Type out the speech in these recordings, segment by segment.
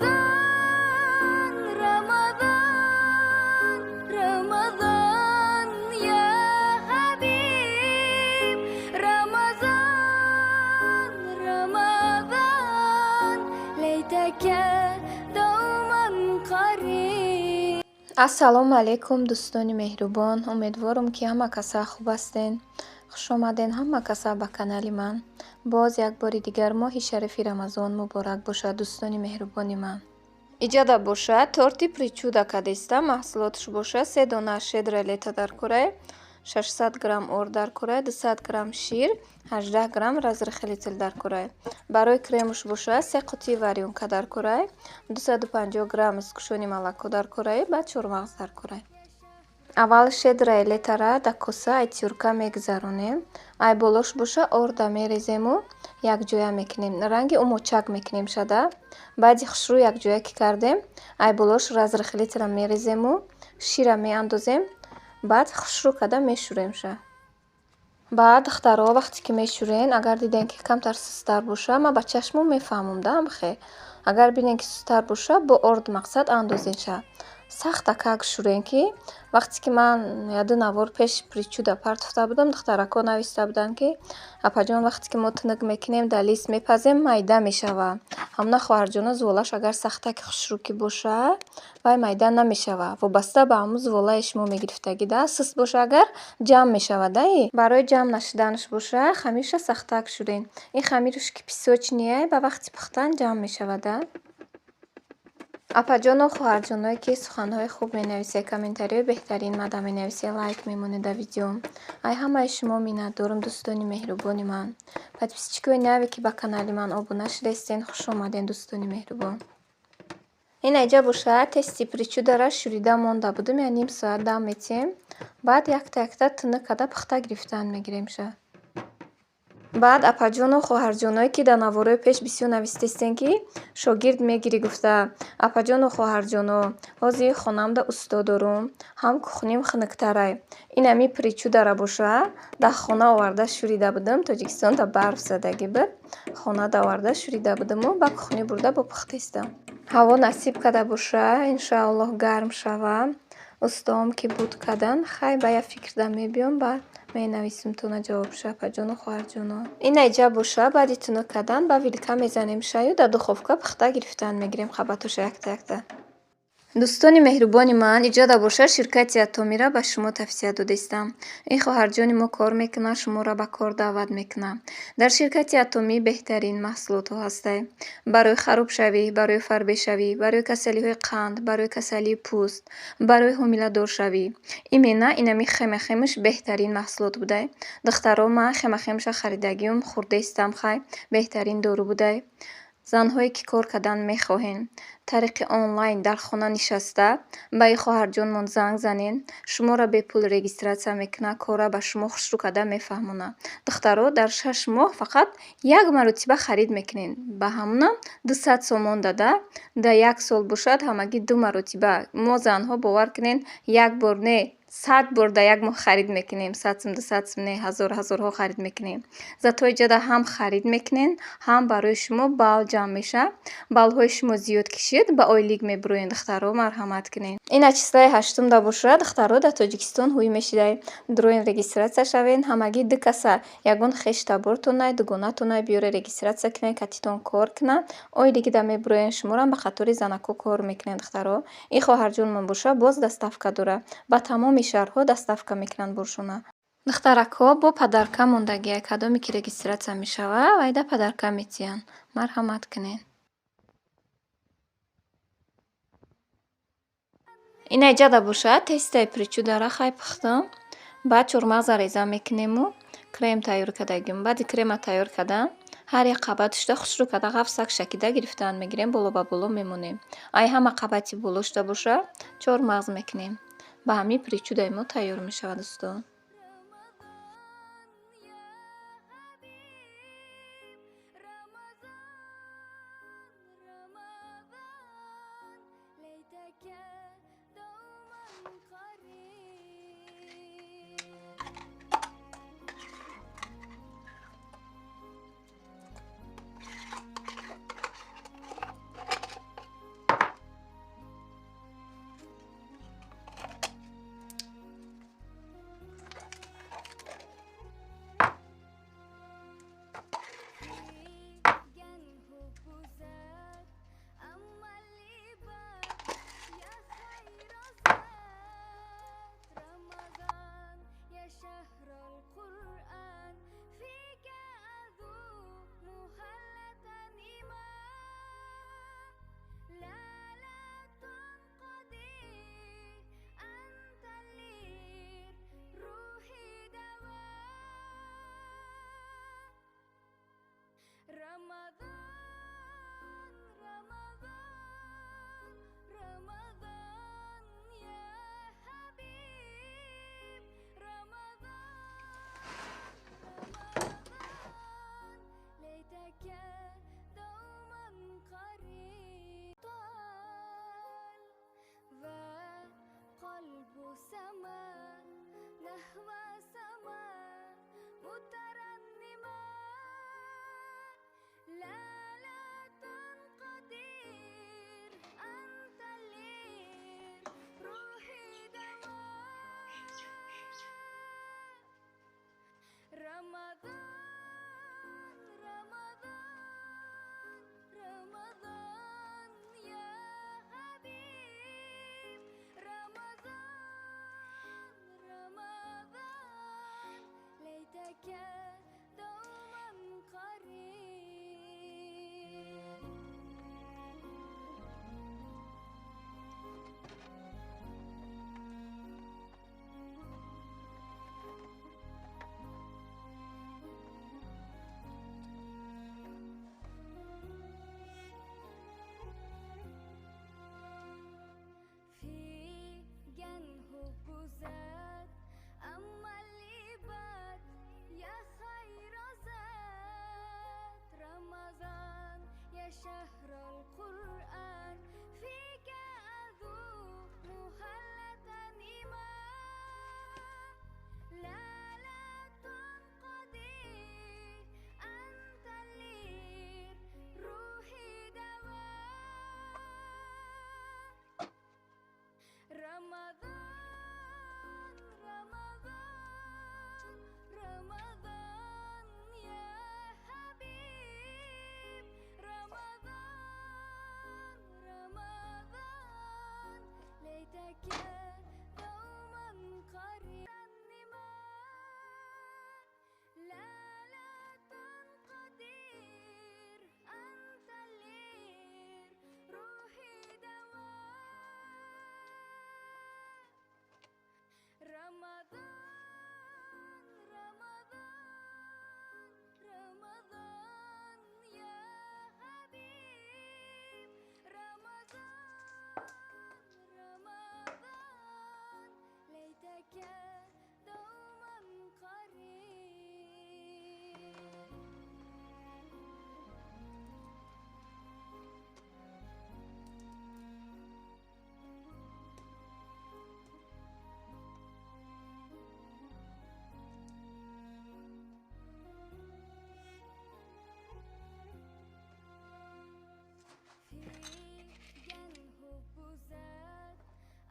رمضان رمضان رمضان يا حبيب رمضان رمضان ليتك دوما قريب. ассалому алайкум дӯстони меҳрубон, умедворам ки ҳама каса хуб ҳастен. хуш омаден ҳама каса ба канали ман. боз як бори дигар моҳи шарифи рамазон муборак бошад дӯстони меҳрубони ман. иҷода бошад торти причуда кадеста маҳсулоташ бошад 3 дона шедра лета дар кӯрай, 600 грамм ор дар кӯрай, 200 грамм шир, 18 грамм разрихили тил дар кӯрай. барои кремуш бошад 3 қутии варёнка дар кӯрай, 250 грамм кушони молоко дар кӯрай, баъд чормағз дар кӯрай. аввал шедраи летара да коса ай тюрка мегзаронем. ай болош боша орда мерезему якҷоя мекунем, ранги умочак мекунем шада. баъди хушрӯ якҷоя ки кардем ай болош разрихили тила мерезему, шира меандозем, баъд хушрӯ када мешӯрем ша. баъд духтаро вақте ки мешӯрен агар диден ки камтар сустар боша, ман ба чашмон мефаҳмам да амхе. агар бинен ки сустар боша бо орд мақсад андозен ша. сахта как шӯрен ки вақте ки ман яду навор пеш причуда партофта будам, духтарако нависта буданд ки апаҷон вақте ки мо тунук мекунем да лист мепазем майда мешава. ҳамна хоҳарҷона зволаш агар сахтаки хушрӯ ки боша вай майда намешава. вобаста ба ҳамун зволаи шумо мегирифтагӣ да. суст боша агар ҷамъ мешава даи. барои ҷамъ нашуданаш боша хамирша сахтак шӯрен. ин хамирш ки песочнияй ба вақти пухтан ҷамъ мешава да. апаҷону хоҳарҷоное ки суханҳои хуб менависед, комментариҳои беҳтарин мада менависед, лайк мемонед да видеом. ай ҳамаи шумо миннатдорам дӯстони меҳрубони ман. подписчикои наве ки ба канали ман обуна шудастен, хуш омаден дӯстони меҳрубон. ин айҷа боша тести причудара шӯрида монда будум, я ним соат дам метиҳем. баъд якта тунук када пухта гирифтан мегирем ша. баъд апаҷону хоҳарҷоное ки дар навораи пеш бисёр навистестен ки шогирд мегирӣ гуфта апаҷону хоҳарҷоно ҳозир хонамда устодорум ҳам кухним хунуктарай. ин ами причудара боша дар хона оварда шӯрида будам. тоҷикистонда барф задагӣ буд. хонада оварда шӯрида будаму ба кухнӣ бурда бо пухтестам. ҳаво насиб када боша иншааллоҳ гарм шава. устоам ки буд кадан хай ба я фикрда мебиём ба менависим то на ҷавобша апаҷону хоҳарҷоно. ин айҷа боша баъди тунук кадан ба вилка мезанем шаю дар духовка пухта гирифтан мегирем хабатоша якта. дӯстони меҳрубони ман, иҷода боша ширкати Атомира ба шумо тавсия додастам. ин хоҳарҷони мо кор мекунад, шуморо ба кор даъват мекунад. дар ширкати Атомӣ беҳтарин маҳсулотҳо ҳастанд. барои харубшавӣ, барои фарбешавӣ, барои касалиҳои қанд, барои касалии пӯст, барои ҳомиладоршавӣ. имена инами хемахемаш беҳтарин маҳсулот будай. духтаро ман хемахемаша харидагиам хӯрдестам хай беҳтарин дору будай. занҳое ки кор кардан мехоҳен тариқи онлайн дар хона нишаста ба ин хоҳарҷонмон занг занен, шуморо бепул регистратсия мекунад, кора ба шумо хушрӯ карда мефаҳмонад. духтаро дар 6 моҳ фақат як маротиба харид мекунен. ба ҳамонам 200 сомон дада, дар 1 сол бошад ҳамагӣ 2 маротиба. мо занҳо бовар кунен як бор не 100 бор дар як моҳ харид мекунем. 100 сум 200 сум не ҳазорҳо харид мекунем. зато иҷода ҳам харид мекунен, ҳам барои шумо бал ҷамъ меша. балҳои шумо зиёд кишид ба ойлик мебуроен. духтаро марҳамат кунен. ин числаи 8 да боша духтаро дар Тоҷикистон ҳуй мешидай. дуроен регистратсия шавен. ҳамагӣ 2 каса ягон хештабортонай дугонатонай биёре регистратсия кунай катитон кор кунад. ойлики да мебуроен шуморам ба хатори занако кор мекунен. духтаро ин хоҳарҷонмон боша боз доставка дора. ба тамоми шаҳрҳо доставка мекунанд боршона. духтаракҳо бо падарка мондагия кадоме ки регистратсия мешава вайда падарка метиҳанд. марҳамат кунен. ин айҷада боша тестаи причудара хай пухтам. баъд чормағза реза мекунему крем тайёр кардагиам. баъди крема тайёр кардан ҳар як қабаташда хушрӯ карда ғафсак шакида гирифтан мегирем, боло ба боло мемонем. ай ҳама қабати болошда боша чормағз мекунем. ба ҳамин причудаи мо тайёр мешавад дӯстон. ليتك دوما قريب في جنه بوزات أما اللي بات يا خير ذات رمضان يا شهر القرآن فيك أذوق مهلة إيمان لا تنقضي أنت اللي روحي دواء رمضان رمضان رمضان يا حبيب رمضان رمضان ليتك دوما قريبا لا تنقدر أنت اللي روحي دواء رمضان رمضان رمضان يا حبيب رمضان رمضان ليتك دوما قريب في جنه بوزات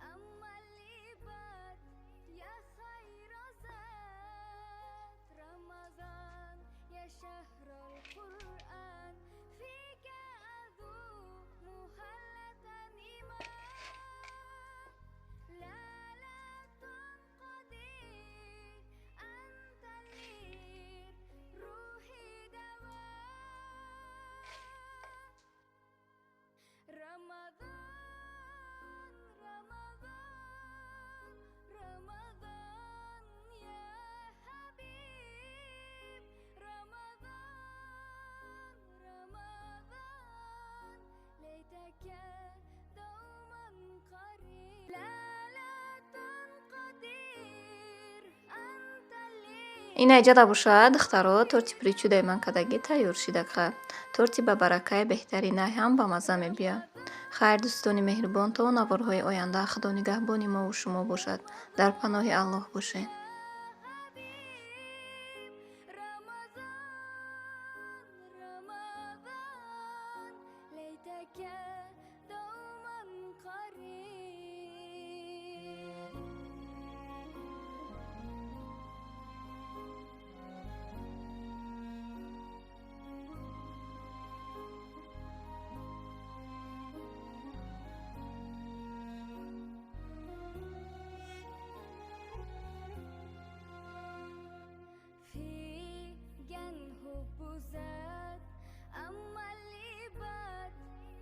أما اللي بات يا خير ذات رمضان يا شهر القرآن فيك أذوق مهلة إيمان لا تنقضي أنت اللي روحي دواء رمضان رمضان رمضان يا حبيب رمضان رمضان ليتك دوما قريب لا تنقدر أنت اللي ин аҷаба бошад духтаро торти причудаи ман кадаги тайёр шидака. Торти ба баракаи беҳтаринай ҳам ба мазза мебиёд. хайр дӯстони меҳрубон, то наворҳои оянда худо нигаҳбони мову шумо бошад. дар паноҳи Аллоҳ бошед. رمضان ليتك دوما قريب في جنه بوزات أما اللي بات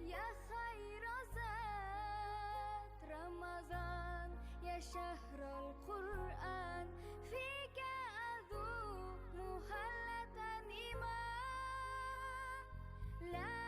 يا خير ذات رمضان يا شهر القرآن فيك أذوق مهلة إيمان لا